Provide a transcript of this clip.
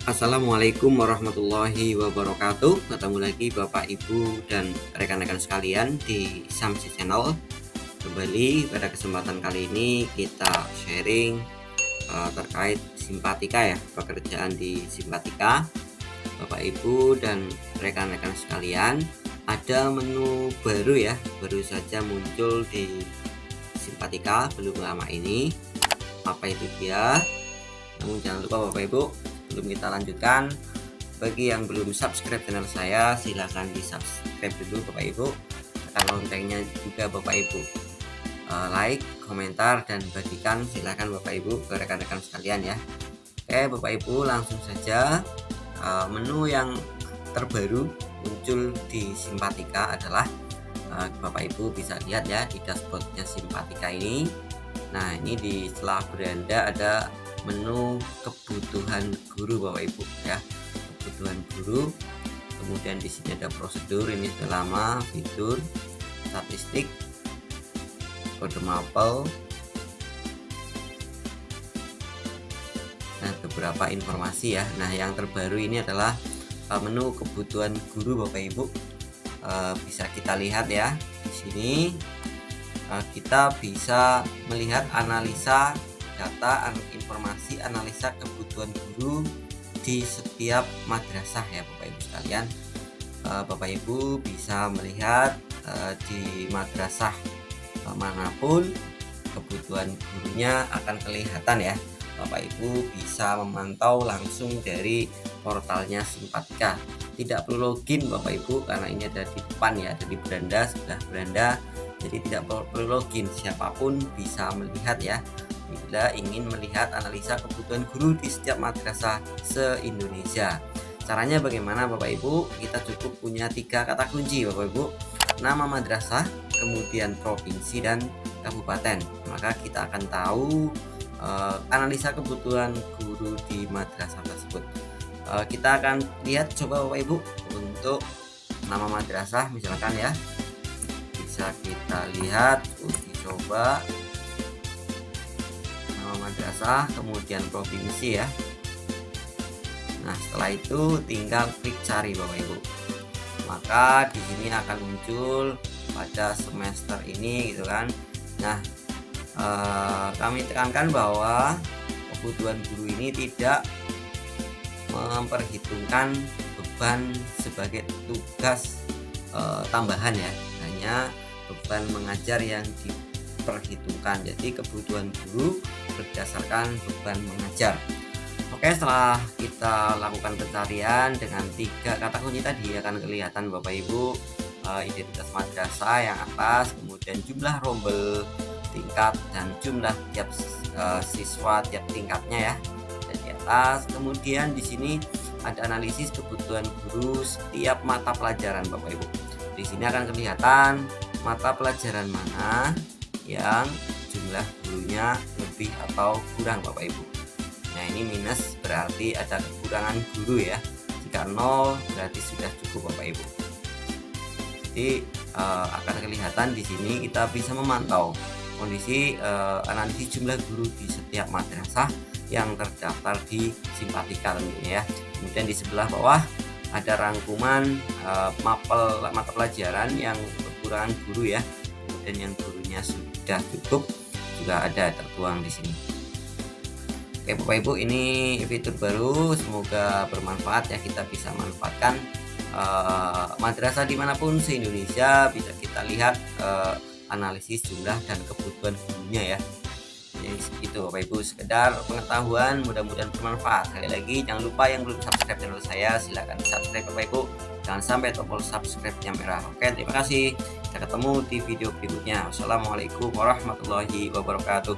Assalamualaikum warahmatullahi wabarakatuh. Ketemu lagi Bapak Ibu dan rekan-rekan sekalian di Samsi Channel. Kembali pada kesempatan kali ini kita sharing terkait simpatika ya, pekerjaan di simpatika. Bapak Ibu dan rekan-rekan sekalian, ada menu baru ya, baru saja muncul di simpatika belum lama ini. Apa itu dia? Namun jangan lupa Bapak Ibu, sebelum kita lanjutkan, bagi yang belum subscribe channel saya, silahkan di subscribe dulu Bapak Ibu, tekan loncengnya juga Bapak Ibu, like, komentar, dan bagikan silahkan Bapak Ibu ke rekan-rekan sekalian ya. Oke Bapak Ibu, langsung saja. Menu yang terbaru muncul di simpatika adalah Bapak Ibu bisa lihat ya di dashboardnya simpatika ini. Nah, ini di setelah beranda ada menu kebutuhan guru Bapak Ibu ya, kebutuhan guru. Kemudian di sini ada prosedur, ini sudah lama, fitur, statistik, kode mapel, nah beberapa informasi ya. Nah, yang terbaru ini adalah menu kebutuhan guru Bapak Ibu. Bisa kita lihat ya di sini. Kita bisa melihat analisa data, informasi, analisa kebutuhan guru di setiap madrasah ya Bapak Ibu sekalian. Bapak Ibu bisa melihat di madrasah manapun kebutuhan gurunya akan kelihatan ya. Bapak Ibu bisa memantau langsung dari portalnya simpatika. Tidak perlu login Bapak Ibu, karena ini ada di depan ya, ada di beranda, sebelah beranda. Jadi tidak perlu login, siapapun bisa melihat ya, bila ingin melihat analisa kebutuhan guru di setiap madrasah se-Indonesia. Caranya bagaimana Bapak Ibu? Kita cukup punya 3 kata kunci Bapak Ibu: nama madrasah, kemudian provinsi, dan kabupaten. Maka kita akan tahu analisa kebutuhan guru di madrasah tersebut. Kita akan lihat coba Bapak Ibu untuk nama madrasah misalkan ya, bisa kita lihat uji coba nama madrasah, kemudian provinsi ya. Nah, setelah itu tinggal klik cari Bapak Ibu. Maka di sini akan muncul pada semester ini gitu kan. Nah, kami tekankan bahwa kebutuhan guru ini tidak memperhitungkan beban sebagai tugas tambahan ya, hanya beban mengajar yang diperhitungkan. Jadi kebutuhan guru berdasarkan beban mengajar. Oke, setelah kita lakukan pencarian dengan 3 kata kunci tadi, akan kelihatan Bapak Ibu identitas madrasah yang atas, kemudian jumlah rombel tingkat dan jumlah tiap siswa tiap tingkatnya ya, dan di atas. Kemudian di sini ada analisis kebutuhan guru setiap mata pelajaran Bapak Ibu. Di sini akan kelihatan mata pelajaran mana yang jumlah gurunya lebih atau kurang Bapak Ibu. Nah, ini minus berarti ada kekurangan guru ya. Jika 0 berarti sudah cukup Bapak Ibu. Jadi akan kelihatan di sini kita bisa memantau kondisi analisis jumlah guru di setiap madrasah yang terdaftar di simpatika tentunya ya. Kemudian di sebelah bawah ada rangkuman mapel mata pelajaran yang kekurangan guru ya, kemudian yang gurunya sudah cukup juga ada tertuang di sini. Oke Bapak Ibu, ini fitur baru, semoga bermanfaat ya. Kita bisa manfaatkan madrasah dimanapun se-Indonesia, bisa kita lihat analisis jumlah dan kebutuhan gurunya ya. Jadi segitu Bapak Ibu, sekedar pengetahuan, mudah-mudahan bermanfaat. Sekali lagi jangan lupa yang belum subscribe channel saya, silahkan subscribe Bapak Ibu, jangan sampai tombol subscribe-nya merah. Oke, terima kasih, kita ketemu di video berikutnya. Wassalamualaikum warahmatullahi wabarakatuh.